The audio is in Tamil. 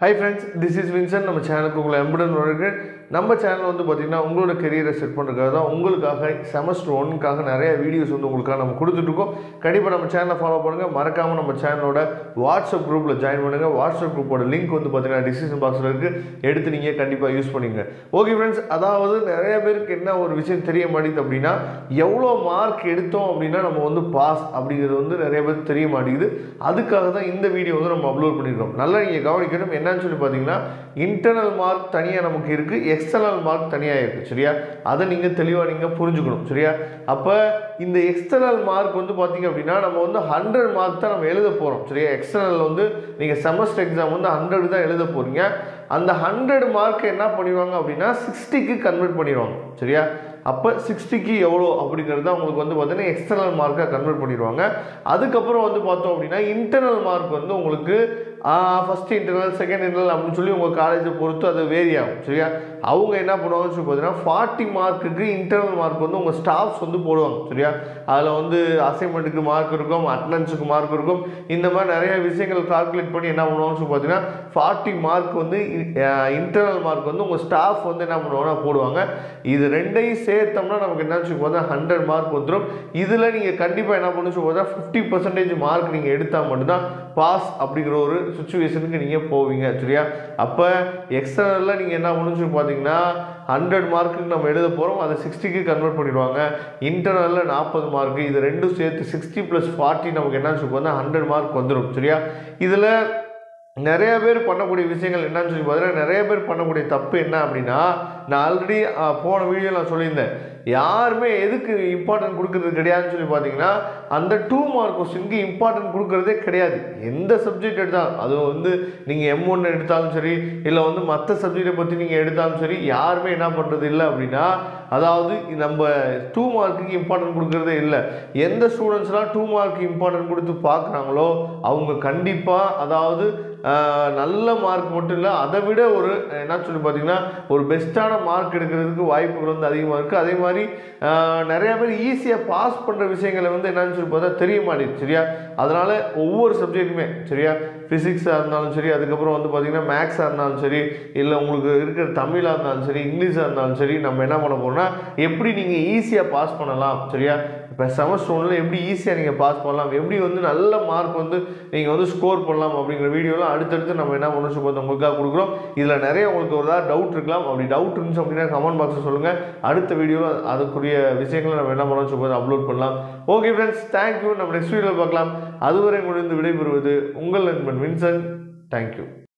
Hi friends, this is Vincent. நம்ம சேனலுக்கு உங்களை அன்புடன் வரவேற்கிறேன். நம்ம சேனல் வந்து பாத்தீங்கன்னா உங்களோட கரியரை செட் பண்றதுக்காக தான் உங்களுக்காக செமஸ்டர் 1க்காக நிறைய வீடியோஸ் வந்து உங்களுக்காக நம்ம கொடுத்துட்டு இருக்கோம். கண்டிப்பா நம்ம சேனலை ஃபாலோ பண்ணுங்க. மறக்காம நம்ம சேனலோட வாட்ஸ்அப் குரூப்ல ஜாயின் பண்ணுங்க. வாட்ஸ்அப் குரூப்போட லிங்க் வந்து பாத்தீங்கன்னா டிஸ்கிரிப்ஷன் பாக்ஸ்ல இருக்கு. எடுத்து நீங்க கண்டிப்பா யூஸ் பண்ணுங்க. ஓகே फ्रेंड्स, அதாவது நிறைய பேருக்கு என்ன ஒரு விஷயம் தெரிய மாட்டேங்குது அப்படினா எவ்வளவு மார்க் எடுத்தோம் அப்படினா நம்ம வந்து பாஸ் அப்படிங்கிறது வந்து நிறைய பேருக்கு தெரிய மாட்டேங்குது. அதுக்காக தான் இந்த வீடியோ வந்து நம்ம அப்லோட் பண்ணிருக்கோம். நல்லா நீங்க கவனிக்கணும். என்னன்னு சொல்லி பாத்தீங்கன்னா இன்டர்னல் மார்க் தனியா நமக்கு இருக்கு, எக்ஸ்டர்னல் மார்க் தனியா இருக்கு. சரியா? அதை நீங்க தெளிவா நீங்க புரிஞ்சுக்கணும். சரியா? அப்ப இந்த எக்ஸ்டர்னல் மார்க் வந்து பாத்தீங்க அப்படினா நம்ம வந்து 100 மார்க் தான் நம்ம எழுத போறோம். சரியா? எக்ஸ்டர்னல் வந்து நீங்க செமஸ்டர் எக்ஸாம் வந்து 100 தான் எழுத போறீங்க. அந்த 100 மார்க் என்ன பண்ணுவாங்க அப்படினா 60க்கு கன்வர்ட் பண்ணிடுவாங்க. சரியா? அப்ப 60க்கு எவ்வளோ அப்படிங்கிறது உங்களுக்கு வந்து பார்த்தீங்கன்னா எக்ஸ்டர்னல் மார்க்கை கன்வெர்ட் பண்ணிடுவாங்க. அதுக்கப்புறம் வந்து பார்த்தோம் அப்படின்னா இன்டர்னல் மார்க் வந்து உங்களுக்கு ஃபர்ஸ்ட் இன்டர்னல் செகண்ட் இன்டர்னல் அப்படின்னு சொல்லி உங்கள் காலேஜை பொறுத்து அது வேரி ஆகும். சரியா? அவங்க என்ன பண்ணுவாங்கன்னு சொல்லி பார்த்தீங்கன்னா 40 மார்க்குக்கு இன்டர்னல் மார்க் வந்து உங்கள் ஸ்டாஃப்ஸ் வந்து போடுவாங்க. சரியா? அதில் வந்து அசைன்மெண்ட்டுக்கு மார்க் இருக்கும், அட்டண்டன்ஸுக்கு மார்க் இருக்கும். இந்த மாதிரி நிறைய விஷயங்கள் கால்குலேட் பண்ணி என்ன பண்ணுவாங்கன்னு சொல்லி பார்த்தீங்கன்னா 40 மார்க் வந்து இன்டர்னல் மார்க் வந்து உங்கள் ஸ்டாஃப் வந்து என்ன பண்ணுவாங்கன்னா போடுவாங்க. இது ரெண்டையும் சேர்த்தோம்னா நமக்கு என்னன்னு சொல்லி பார்த்தா 100 மார்க் வந்துடும். இதில் நீங்கள் கண்டிப்பாக என்ன பண்ணு சொல்லி பார்த்தா 50% மார்க் நீங்கள் எடுத்தால் மட்டும்தான் பாஸ் அப்படிங்கிற ஒரு சுச்சுவேஷனுக்கு நீங்கள் போவீங்க. சரியா? அப்போ எக்ஸ்டர்னலில் நீங்கள் என்ன பண்ணு சொல்லி பார்த்தீங்கன்னா 100 மார்க்குக்கு நம்ம எழுத போகிறோம், அதை 60க்கு கன்வெர்ட் பண்ணிடுவாங்க. இன்டர்னலில் 40 மார்க்கு, இது ரெண்டும் சேர்த்து 60 + 40 நமக்கு என்னன்னு சொல்லி பார்த்தா 100 மார்க் வந்துடும். சரியா? இதில் நிறைய பேர் பண்ணக்கூடிய விஷயங்கள் என்னன்னு சொல்லி பார்த்தீங்கன்னா நிறைய பேர் பண்ணக்கூடிய தப்பு என்ன அப்படின்னா, நான் ஆல்ரெடி போன வீடியோ நான் சொல்லியிருந்தேன், யாருமே எதுக்கு இம்பார்ட்டன்ட் கொடுக்கறது கிடையாதுன்னு சொல்லி பார்த்தீங்கன்னா அந்த 2 மார்க் கொஸ்டினுக்கு இம்பார்ட்டன்ட் கொடுக்கறதே கிடையாது. எந்த சப்ஜெக்ட் எடுத்தாலும், அது வந்து நீங்கள் M1 எடுத்தாலும் சரி, இல்லை வந்து மற்ற சப்ஜெக்டை பற்றி நீங்கள் எடுத்தாலும் சரி, யாருமே என்ன பண்ணுறது இல்லை அப்படின்னா, அதாவது நம்ம 2 மார்க்குக்கு இம்பார்ட்டன்ட் கொடுக்கறதே இல்லை. எந்த ஸ்டூடெண்ட்ஸ்லாம் 2 மார்க் இம்பார்ட்டன்ட் கொடுத்து பார்க்குறாங்களோ அவங்க கண்டிப்பாக அதாவது நல்ல மார்க் மட்டும் இல்லை, அதை விட ஒரு என்ன சொல்லி பார்த்தீங்கன்னா ஒரு பெஸ்ட்டான மார்க் எடுக்கிறதுக்கு வாய்ப்புகள் வந்து அதிகமாக இருக்குது. அதே மாதிரி நிறைய பேர் ஈஸியாக பாஸ் பண்ணுற விஷயங்களை வந்து என்னன்னு சொல்லி பார்த்தா தெரிய மாட்டேங்குது. சரியா? அதனால் ஒவ்வொரு சப்ஜெக்ட்டுமே, சரியா, ஃபிசிக்ஸாக இருந்தாலும் சரி, அதுக்கப்புறம் வந்து பார்த்திங்கன்னா மேக்ஸாக இருந்தாலும் சரி, இல்லை உங்களுக்கு இருக்கிற தமிழாக இருந்தாலும் சரி, இங்கிலீஷாக இருந்தாலும் சரி, நம்ம என்ன பண்ண போகிறோம்னா எப்படி நீங்கள் ஈஸியாக பாஸ் பண்ணலாம். சரியா? இப்போ செமஸ்டர் 1ல் எப்படி ஈஸியாக நீங்கள் பாஸ் பண்ணலாம், எப்படி வந்து நல்ல மார்க் வந்து நீங்கள் வந்து ஸ்கோர் பண்ணலாம் அப்படிங்கிற வீடியோலாம் அடுத்தடுத்து நம்ம என்ன பண்ணணும் சொல்லி உங்களுக்காக கொடுக்குறோம். இதில் நிறைய உங்களுக்கு ஒரு டவுட் இருக்கலாம். அப்படி டவுட் இருந்துச்சு அப்படின்னா கமெண்ட் பாக்ஸில் சொல்லுங்கள். அடுத்த வீடியோவில் அதுக்குரிய விஷயங்களை நம்ம என்ன பண்ணணும் சொல்லி அப்லோட் பண்ணலாம். Okay friends, thank you. நம்ம நெக்ஸ்ட் வீடியோவில் பார்க்கலாம். அதுவரை முடிந்து விடைபெறுவது உங்கள் நண்பன் வின்சென்ட். தேங்க்யூ.